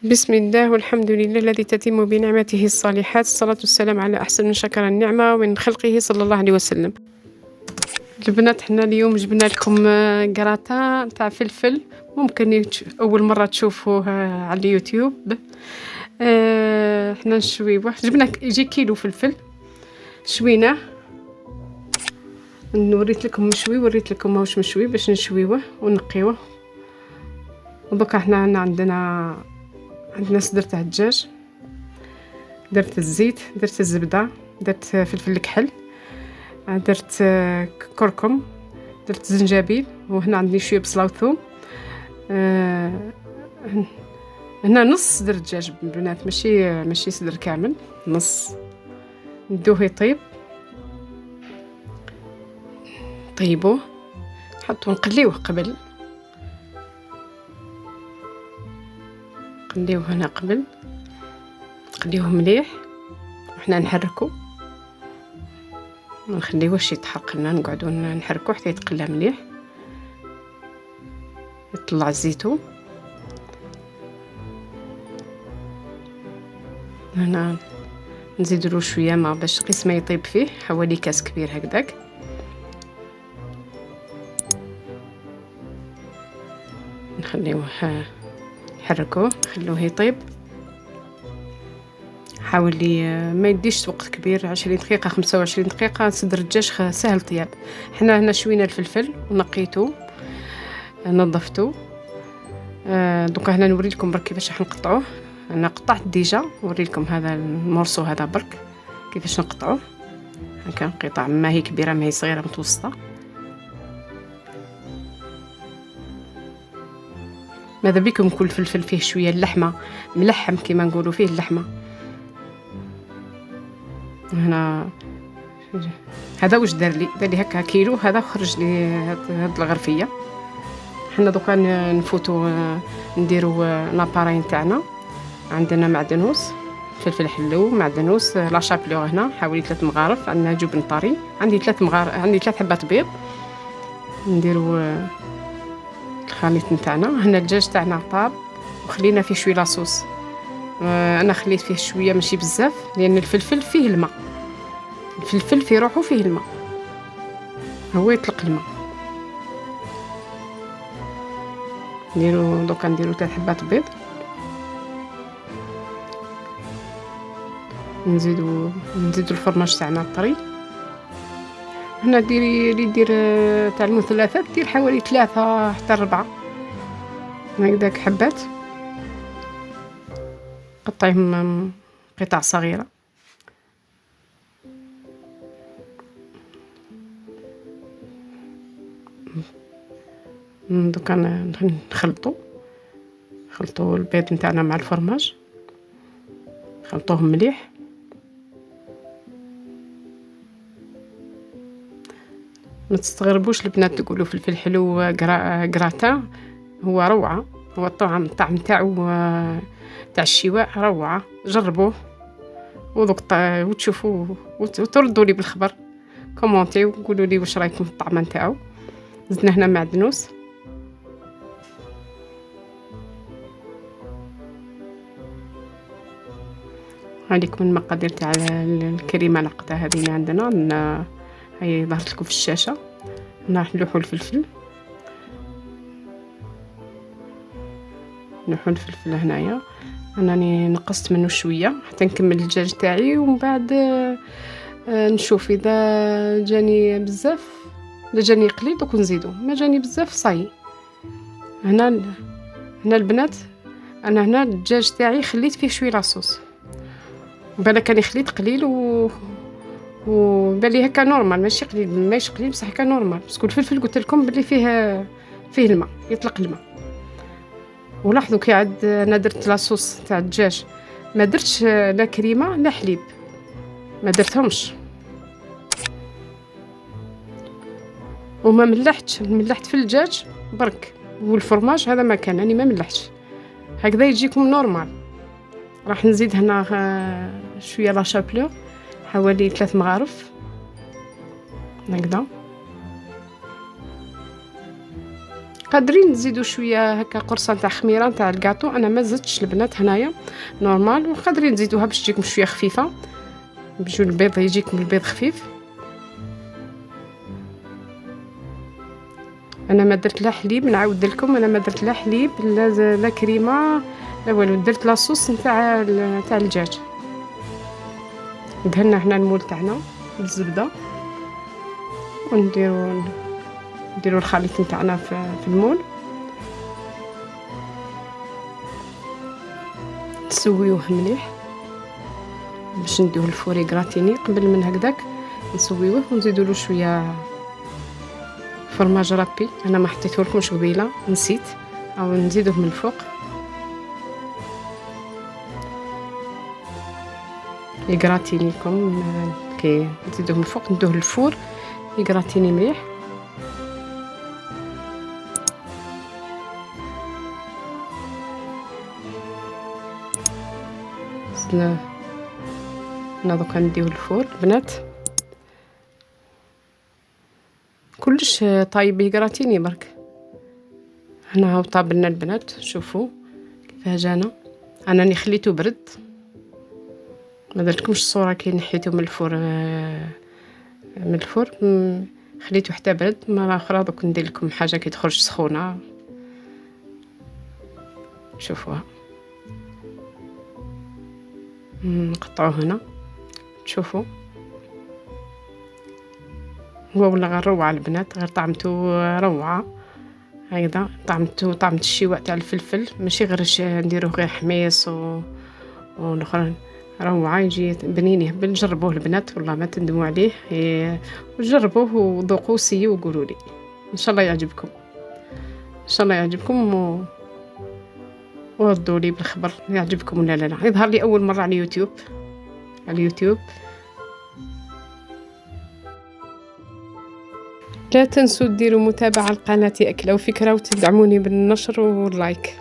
بسم الله والحمد لله الذي تتم بنعمته الصالحات، الصلاة والسلام على أحسن من شكر النعمة ومن خلقه صلى الله عليه وسلم. البنات حنا اليوم جبنا لكم كراتان تاع فلفل، ممكن أول مرة تشوفوه على اليوتيوب. حنا نشويوه، جبنا يجي كيلو فلفل شويناه، وريت لكم مشوي وريت لكم ماهوش مشوي باش نشويوه ونقيوه. ودوكا حنا عندنا صدر تاع الدجاج، درت الزيت، درت الزبده، درت فلفل الكحل، درت كركم، درت زنجبيل، وهنا عندي شويه بصله وثوم. هنا نص صدر الدجاج البنات، ماشي صدر كامل، نص. ندوه يطيب، طيبوه، نحطو نقليوه قبل، نقليوه هنا قبل، نقليوه مليح وحنا نحركو، ما نخليوهش يتحرق لنا، نقعدو نحركو حتى يتقلى مليح، يطلع الزيتون. هنا نزيدلو شويه ما باش قيس ما يطيب فيه، حوالي كاس كبير هكذاك. نخليوه نحركوه، نخلوه يطيب حوالي ما يديش وقت كبير، 20 دقيقة 25 دقيقة. صدر الدجاج سهل طياب. حنا هنا شوينا الفلفل ونقيتو نظفتو. دوكا هنا نوري لكم برك كيفاش راح نقطعوه. انا قطعت ديجا، نوري لكم هذا المورسو هذا برك كيفاش نقطعوه هكا قطع، ما هي كبيرة ما هي صغيرة، متوسطة. ماذا بكم كل فلفل فيه شوية اللحمة، ملحم كيما نقولوا فيه اللحمة. هنا هذا واش دار لي هكا كيلو، هذا خرج لي هاد الغرفيه. حنا دوكا نفوتو نديرو لابارين تاعنا. عندنا معدنوس، فلفل حلو، معدنوس، لا شابلور هنا حوالي 3 مغارف، عندنا جبن طري، عندي 3 حبات بيض. نديرو الخليط نتاعنا. هنا الدجاج تاعنا طاب وخلينا فيه شويه لاصوص. انا خليت فيه شويه ماشي بزاف، لان الفلفل فيه الماء، الفلفل في روحه فيه الماء، هو يطلق الماء. دوكا نديرو 3 حبات بيض، نزيدو الفرماج تاعنا الطري. هنا دير تاع المثلثات، دير حوالي 3 حتى 4 هكذاك حبات، قطعيهم قطع صغيرة. دوكا نخلطو البيض نتاعنا مع الفرماج، نخلطوهم مليح. ما تستغربوش البنات تقولوا فلفل حلو كراتان، هو روعه، هو الطعم تاعو تاع الشواء روعه. جربوه وتشوفوا وتردوا لي بالخبر، كومونتيو وقولوا لي واش رايكم في الطعم نتاعو. زدنا هنا معدنوس، هذيكم المقادير تاع الكريمه نقطه هذه اللي عندنا. هي ظهرت لكم في الشاشه. نلوحوا الفلفل، هنايا انني نقصت منه شويه حتى نكمل الدجاج تاعي، ومن بعد نشوف اذا جاني بزاف، اذا جاني قليل دوك نزيدو، ما جاني بزاف صاي. هنا البنات، انا هنا الدجاج تاعي خليت فيه شويه لاصوص، بالك راني خليت قليل وبالي هكا نورمال، ماشي قليل بصح هكا نورمال، باسكو الفلفل قلت لكم بلي فيه الماء، يطلق الماء. ولاحظوا كي عاد انا درت لاصوص تاع الدجاج، ما درتش لا كريمه لا حليب، ما درتهمش، وما ملحت في الدجاج برك، والفرماج هذا ما كان، راني ما ملحتش، هكذا يجيكم نورمال. راح نزيد هنا شويه لا شابلور، حوالي 3 مغارف هكذا. قادرين نزيدو شويه هكا قرصه نتاع خميره نتاع الكاطو. انا ما زدتش البنات هنايا نورمال، وقادرين نزيدوها باش تجيكم شويه خفيفه، باش البيض يجيكم البيض خفيف. انا ما درت لا حليب، نعاود لكم انا ما درت لا حليب لا كريمه لا والو، درت لاصوص نتاع الدجاج. دهنا هنا المول تاعنا بالزبده، ونديرو الخليط نتاعنا في المول، نسويوه مليح باش نديوه الفوري غراتيني. قبل من هكذاك نسويوه ونزيدو له شويه فرماج رابي. انا ما حطيتهولكمش قبيله، نسيت، او نزيدوه من الفوق يغراتيني لكم. كي نزيدوه من الفوق ندوه للفور يغراتيني مليح. انا دوكا نديوه للفور البنات، كلش طايب يغراتيني برك. هنا هاو طابلنا البنات، شوفوا كيفاه جانا. انا راني خليته برد، ما درتلكمش الصوره كي نحيته من الفرن خليته حتى برد. مره اخرى دوك ندير لكم حاجه كي تخرج سخونه. شوفوها، نقطعوه هنا تشوفوا. هو ولا غير روعه البنات، غير طعمته روعه هكذا. طعمة الشواء تاع الفلفل، ماشي غير نديروه غير حميص والاخرين، روعه يجي بنين يهبل. جربوه البنات والله ما تندموا عليه. وجربوه وذوقوا سيو وقولوا لي ان شاء الله يعجبكم، ان شاء الله يعجبكم وردوا لي بالخبر يعجبكم ولا لا. يظهر لي اول مره على اليوتيوب. لا تنسوا ديروا متابعة لقناتي أكلة وفكرة، وتدعموني بالنشر واللايك.